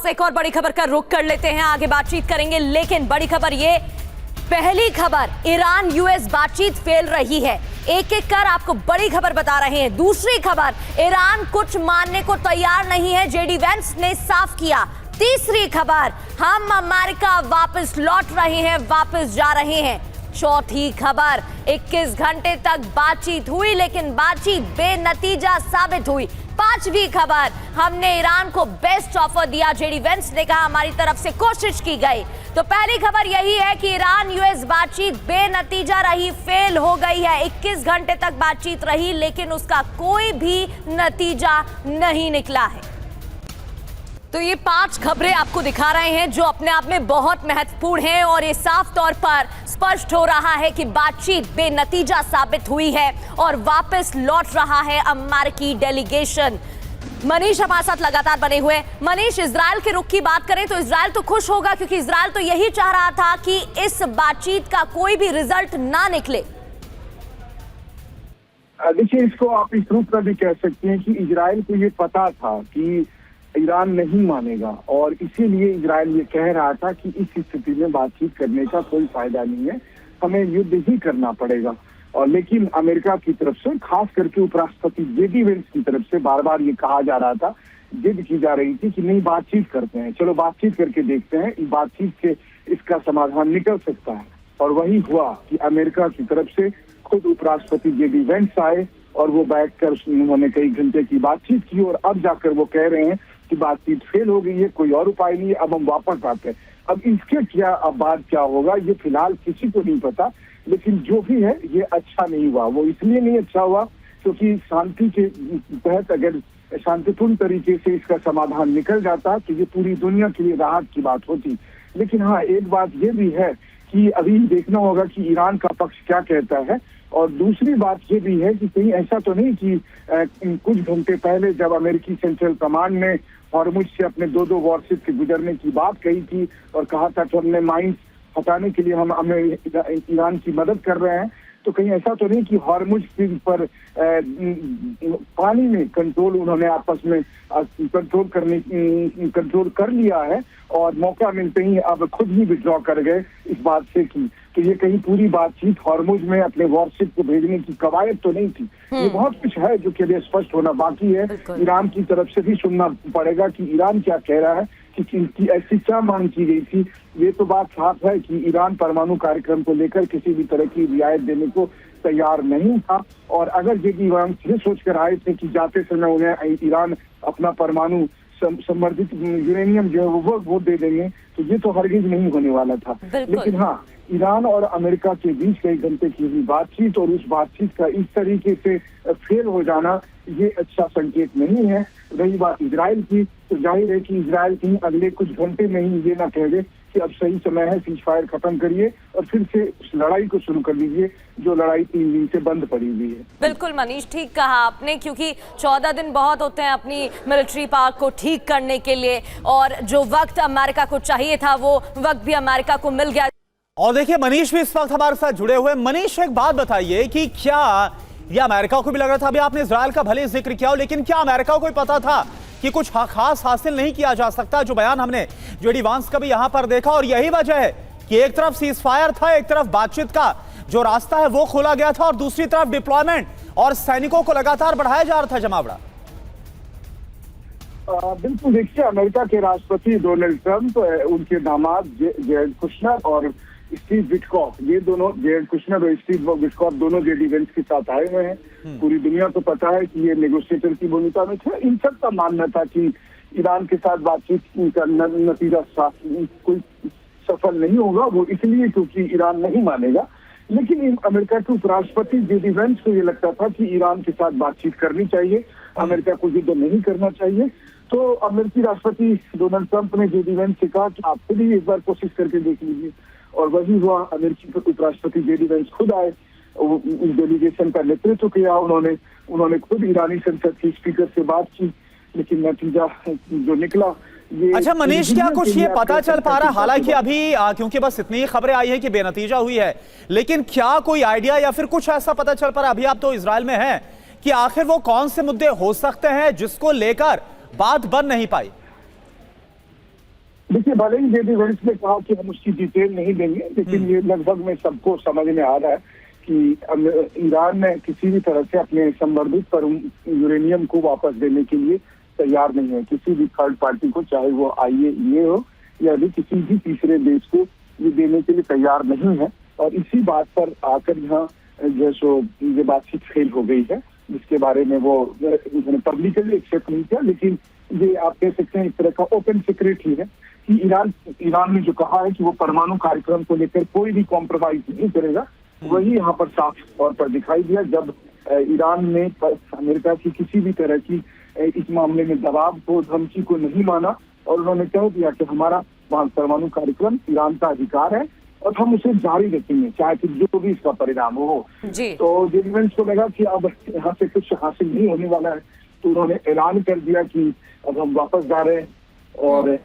से एक और बड़ी खबर का रुख कर लेते हैं, आगे बातचीत करेंगे। लेकिन बड़ी खबर ये, पहली खबर, ईरान यूएस बातचीत फेल रही है। एक एक कर आपको बड़ी खबर बता रहे हैं। दूसरी खबर, ईरान कुछ मानने को तैयार नहीं है, जेडी वेंस ने साफ किया। तीसरी खबर, हम अमेरिका वापस लौट रहे हैं, वापस जा रहे हैं। चौथी खबर, 21 घंटे तक बातचीत हुई लेकिन बातचीत बेनतीजा साबित हुई। पांचवी खबर, हमने ईरान को बेस्ट ऑफर दिया, जेडी वेंस ने कहा हमारी तरफ से कोशिश की गई। तो पहली खबर यही है कि ईरान यूएस बातचीत बेनतीजा रही, फेल हो गई है। 21 घंटे तक बातचीत रही लेकिन उसका कोई भी नतीजा नहीं निकला है। तो ये 5 खबरें आपको दिखा रहे हैं जो अपने आप में बहुत महत्वपूर्ण हैं और ये साफ तौर पर स्पष्ट हो रहा है कि बातचीत बेनतीजा साबित हुई है और वापस लौट रहा है अमेरिकी डेलीगेशन। मनीष हमारे साथ लगातार बने हुए। मनीष, इजराइल के रुख की बात करें तो इजराइल तो खुश होगा क्योंकि इजराइल तो यही चाह रहा था कि इस बातचीत का कोई भी रिजल्ट ना निकले। देखिए, इसको आप इस रूप में भी कह सकते हैं कि इजराइल को ये पता था कि ईरान नहीं मानेगा और इसीलिए इजराइल ये कह रहा था कि इस स्थिति में बातचीत करने का कोई फायदा नहीं है, हमें युद्ध ही करना पड़ेगा। और लेकिन अमेरिका की तरफ से, खास करके उपराष्ट्रपति जेडी वेंस की तरफ से बार बार ये कहा जा रहा था, जिद की जा रही थी कि नहीं, बातचीत करते हैं, चलो बातचीत करके देखते हैं, बातचीत से इसका समाधान निकल सकता है। और वही हुआ कि अमेरिका की तरफ से खुद उपराष्ट्रपति जेडी वेंस आए और वो बैठकर उन्होंने कई घंटे की बातचीत की और अब जाकर वो कह रहे हैं कि बातचीत फेल हो गई है, कोई और उपाय नहीं है, अब हम वापस आते हैं। अब इसके क्या अब बाद क्या होगा ये फिलहाल किसी को नहीं पता, लेकिन जो भी है ये अच्छा नहीं हुआ। वो इसलिए नहीं अच्छा हुआ क्योंकि शांति के तहत अगर शांतिपूर्ण तरीके से इसका समाधान निकल जाता तो ये पूरी दुनिया के लिए राहत की बात होती। लेकिन हाँ, एक बात ये भी है कि अभी देखना होगा कि ईरान का पक्ष क्या कहता है। और दूसरी बात ये भी है कि कहीं ऐसा तो नहीं कि कुछ घंटे पहले जब अमेरिकी सेंट्रल कमांड ने हॉर्मुज से अपने 2 वॉरशिप के गुजरने की बात कही थी और कहा था कि हमने माइंस हटाने के लिए हम ईरान की मदद कर रहे हैं, तो कहीं ऐसा तो नहीं कि हॉर्मुज पर पानी में कंट्रोल उन्होंने आपस में कंट्रोल कर लिया है और मौका मिलते ही अब खुद ही विड्रॉ कर गए इस बात से कि ये कहीं पूरी बातचीत हॉर्मुज में अपने वॉरशिप को भेजने की कवायद तो नहीं थी। ये बहुत कुछ है जो के लिए स्पष्ट होना बाकी है। ईरान की तरफ से भी सुनना पड़ेगा कि ईरान क्या कह रहा है, कि इनकी ऐसी क्या मांग की गई थी। ये तो बात साफ है कि ईरान परमाणु कार्यक्रम को लेकर किसी भी तरह की रियायत देने को तैयार नहीं था और अगर जेडी वेंस ये सोचकर आए थे कि जाते समय उन्हें ईरान अपना परमाणु संवर्धित यूरेनियम जो है वो दे देंगे, तो ये तो हरगिज नहीं होने वाला था। लेकिन हाँ, ईरान और अमेरिका के बीच कई घंटे की हुई बातचीत और उस बातचीत का इस तरीके से फेल हो जाना ये अच्छा संकेत नहीं है। रही बात इजराइल की, तो जाहिर है कि इजराइल कहीं अगले कुछ घंटे में ही ये ना कह दे कि अब सही समय है, सीज फायर खत्म करिए और फिर से उस लड़ाई को शुरू कर लीजिए जो लड़ाई 3 दिन से बंद पड़ी हुई है। बिल्कुल मनीष, ठीक कहा आपने, क्योंकि 14 दिन बहुत होते हैं अपनी मिलिट्री पार्क को ठीक करने के लिए और जो वक्त अमेरिका को चाहिए था वो वक्त भी अमेरिका को मिल गया। और देखिए, मनीष भी इस वक्त हमारे साथ जुड़े हुए। मनीष, एक बात बताइए कि क्या ये अमेरिका को भी लग रहा था, अभी आपने इजराइल का भले जिक्र किया हो, लेकिन क्या अमेरिका को भी पता था कि कुछ खास हासिल नहीं किया जा सकता? जो बयान हमने जेडी वेंस का भी यहां पर देखा और यही वजह है कि एक तरफ सीज फायर था, एक तरफ बातचीत का जो रास्ता है वो खोला गया था और दूसरी तरफ डिप्लॉयमेंट और सैनिकों को लगातार बढ़ाया जा रहा था जमावड़ा। बिल्कुल, देखिए, अमेरिका के राष्ट्रपति डोनाल्ड ट्रंप, उनके दामाद जेरेड कुशनर और स्टीव विटकॉफ, ये दोनों, जेरेड कुशनर और स्टीव विटकॉफ दोनों जेडी वेंस के साथ आए हुए हैं। पूरी दुनिया को पता है कि ये नेगोशिएटर की भूमिका में थे। इन सब का मानना था कि ईरान के साथ बातचीत का नतीजा कोई सफल नहीं होगा, वो इसलिए क्योंकि ईरान नहीं मानेगा। लेकिन अमेरिका के उपराष्ट्रपति जेडी वेंस को ये लगता था कि ईरान के साथ बातचीत करनी चाहिए, अमेरिका को युद्ध नहीं करना चाहिए। तो अमेरिकी राष्ट्रपति डोनाल्ड ट्रंप ने जेडी वेंस से कहा कि आप खुद ही एक बार कोशिश करके देख लीजिए और वही हुआ। अमेरिकी उपराष्ट्रपति जेडी वेंस खुद आए, डेलीगेशन का नेतृत्व किया उन्होंने खुद ईरानी संसद के स्पीकर से बात की, लेकिन नतीजा जो निकला ये। अच्छा मनीष, क्या कुछ ये पता चल पा रहा, हालांकि अभी क्योंकि बस इतनी ही खबरें आई हैं कि बेनतीजा हुई है, लेकिन क्या कोई आइडिया या फिर कुछ ऐसा पता चल पा रहा, अभी आप तो इजराइल में हैं, कि आखिर वो कौन से मुद्दे हो सकते हैं जिसको लेकर बात बन नहीं पाई? देखिए, भले ही जेडी वेंस ने कहा कि हम उसकी डिटेल नहीं देंगे, लेकिन ये लगभग में सबको समझ में आ रहा है कि ईरान ने किसी भी तरह से अपने संवर्धित यूरेनियम को वापस देने के लिए तैयार नहीं है, किसी भी थर्ड पार्टी को, चाहे वो IAEA हो या भी किसी भी तीसरे देश को ये देने के लिए तैयार नहीं है। और इसी बात पर आकर यहाँ जो सो ये बातचीत फेल हो गई है, जिसके बारे में वो उन्होंने पब्लिकली एक्सेप्ट नहीं किया, लेकिन ये आप कह सकते हैं एक तरह का ओपन सीक्रेट ही है कि ईरान ने जो कहा है कि वो परमाणु कार्यक्रम को लेकर कोई भी कॉम्प्रोमाइज नहीं करेगा, वही यहाँ पर साफ तौर पर दिखाई दिया जब ईरान ने अमेरिका की किसी भी तरह की इस मामले में दबाव को, धमकी को नहीं माना और उन्होंने कह दिया कि हमारा परमाणु कार्यक्रम ईरान का अधिकार है और हम उसे जारी रखेंगे, चाहे कि जो भी इसका परिणाम हो। तो जेडी वेंस को लगा कि अब यहाँ से कुछ हासिल नहीं होने वाला है, तो उन्होंने ऐलान कर दिया कि अब हम वापस जा रहे हैं और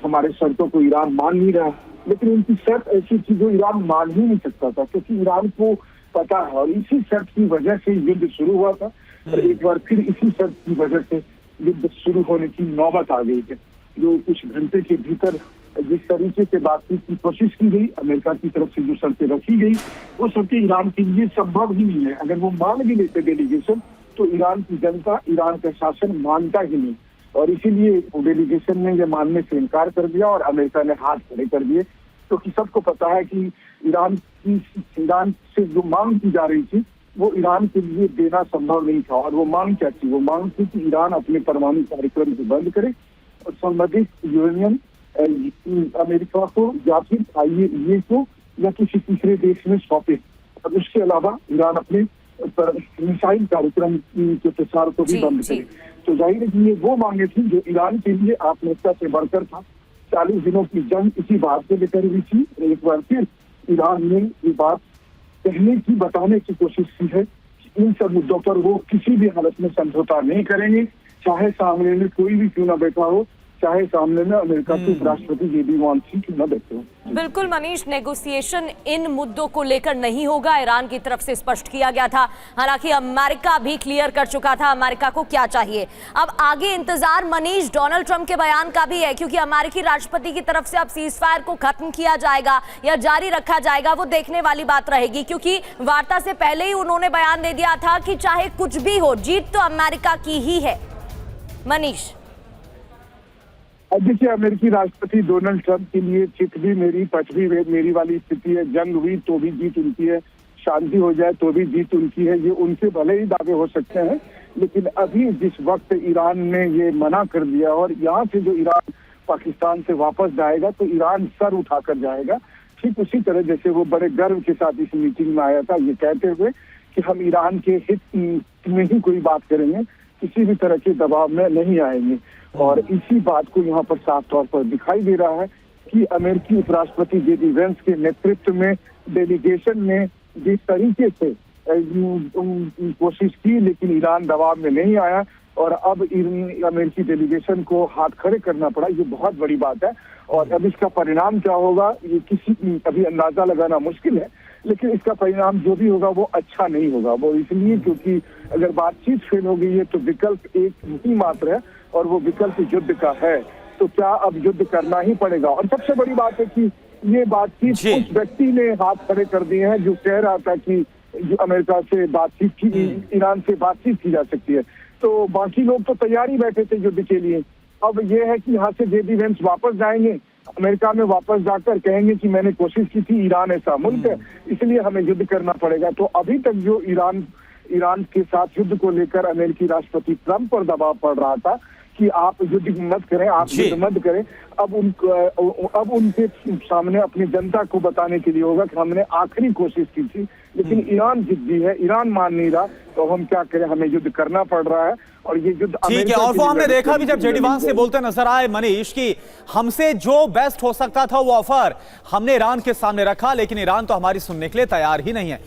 हमारे शर्तों को ईरान मान नहीं रहा। लेकिन उनकी शर्त ऐसी थी जो ईरान मान ही नहीं सकता था, क्योंकि ईरान को पता है और इसी शर्त की वजह से युद्ध शुरू हुआ था और एक बार फिर इसी शर्त की वजह से युद्ध शुरू होने की नौबत आ गई है। जो कुछ घंटे के भीतर जिस तरीके से बातचीत की कोशिश की गई, अमेरिका की तरफ से जो शर्तें रखी गई, वो शर्तें ईरान के लिए संभव ही नहीं है। अगर वो मान भी लेते डेलीगेशन, तो ईरान की जनता, ईरान का शासन मानता ही नहीं, और इसीलिए डेलीगेशन ने यह मानने से इनकार कर दिया और अमेरिका ने हाथ खड़े कर दिए। क्योंकि सबको पता है कि ईरान से जो मांग की जा रही थी वो ईरान के लिए देना संभव नहीं था। और वो मांग क्या थी? वो मांग थी कि ईरान अपने परमाणु कार्यक्रम को बंद करे और संबंधित यूरेनियम अमेरिका को या फिर IAEA को या किसी तीसरे देश में सौंपे। अब उसके अलावा ईरान अपने मिसाइल कार्यक्रम के प्रसार को भी बंद करे। तो जाहिर है कि ये वो मांगे थी जो ईरान के लिए आत्महत्या से बढ़कर था। 40 दिनों की जंग इसी बात को लेकर हुई थी। एक बार फिर ईरान ने ये बात कहने की, बताने की कोशिश की है कि इन सब मुद्दों पर वो किसी भी हालत में समझौता नहीं करेंगे, चाहे सामने में कोई भी क्यों ना बैठा हो, चाहे सामने में अमेरिका के राष्ट्रपति जेडी वेंस क्यों ना बैठे हो। बिल्कुल मनीष, नेगोशिएशन इन मुद्दों को लेकर नहीं होगा, ईरान की तरफ से स्पष्ट किया गया था। हालांकि अमेरिका भी क्लियर कर चुका था अमेरिका को क्या चाहिए। अब आगे इंतजार मनीष डोनाल्ड ट्रंप के बयान का भी है, क्योंकि अमेरिकी राष्ट्रपति की तरफ से अब सीजफायर को खत्म किया जाएगा या जारी रखा जाएगा, वो देखने वाली बात रहेगी। क्योंकि वार्ता से पहले ही उन्होंने बयान दे दिया था कि चाहे कुछ भी हो, जीत तो अमेरिका की ही है। मनीष, अब देखिए, अमेरिकी राष्ट्रपति डोनाल्ड ट्रंप के लिए चित भी मेरी, पट भी मेरी वाली स्थिति है। जंग हुई तो भी जीत उनकी है, शांति हो जाए तो भी जीत उनकी है। ये उनके भले ही दावे हो सकते हैं, लेकिन अभी जिस वक्त ईरान ने ये मना कर दिया और यहाँ से जो ईरान पाकिस्तान से वापस जाएगा तो ईरान सर उठाकर जाएगा। ठीक उसी तरह जैसे वो बड़े गर्व के साथ इस मीटिंग में आया था, ये कहते हुए कि हम ईरान के हित में ही कोई बात करेंगे, किसी भी तरह के दबाव में नहीं आएंगे। और इसी बात को यहाँ पर साफ तौर पर दिखाई दे रहा है कि अमेरिकी उपराष्ट्रपति जेडी वेंस के नेतृत्व में डेलीगेशन ने जिस तरीके से कोशिश की, लेकिन ईरान दबाव में नहीं आया और अब अमेरिकी डेलीगेशन को हाथ खड़े करना पड़ा। ये बहुत बड़ी बात है और अब इसका परिणाम क्या होगा ये किसी अभी अंदाजा लगाना मुश्किल है, लेकिन इसका परिणाम जो भी होगा वो अच्छा नहीं होगा। वो इसलिए क्योंकि अगर बातचीत फेल हो गई है तो विकल्प एक ही मात्र है और वो विकल्प युद्ध का है। तो क्या अब युद्ध करना ही पड़ेगा? और सबसे बड़ी बात है कि ये बातचीत उस व्यक्ति ने हाथ खड़े कर दिए हैं जो कह रहा था कि जो अमेरिका से बातचीत की, ईरान से बातचीत की जा सकती है। तो बाकी लोग तो तैयार ही बैठे थे युद्ध के लिए। अब ये है कि यहाँ से जेडी वेंस वापस जाएंगे, अमेरिका में वापस जाकर कहेंगे कि मैंने कोशिश की थी, ईरान ऐसा मुल्क है इसलिए हमें युद्ध करना पड़ेगा। तो अभी तक जो ईरान के साथ युद्ध को लेकर अमेरिकी राष्ट्रपति ट्रंप पर दबाव पड़ रहा था कि आप युद्ध मत करें, आप युद्ध मत करें, अब उनके सामने अपनी जनता को बताने के लिए होगा कि हमने आखिरी कोशिश की थी, लेकिन ईरान जिद्दी है, ईरान मान नहीं रहा, तो हम क्या करें, हमें युद्ध करना पड़ रहा है। और ये युद्ध ठीक है, और वो हमने देखा भी जब जेडी वेंस से बोलते नजर आए मनीष कि हमसे जो बेस्ट हो सकता था वो ऑफर हमने ईरान के सामने रखा, लेकिन ईरान तो हमारी सुनने के लिए तैयार ही नहीं है।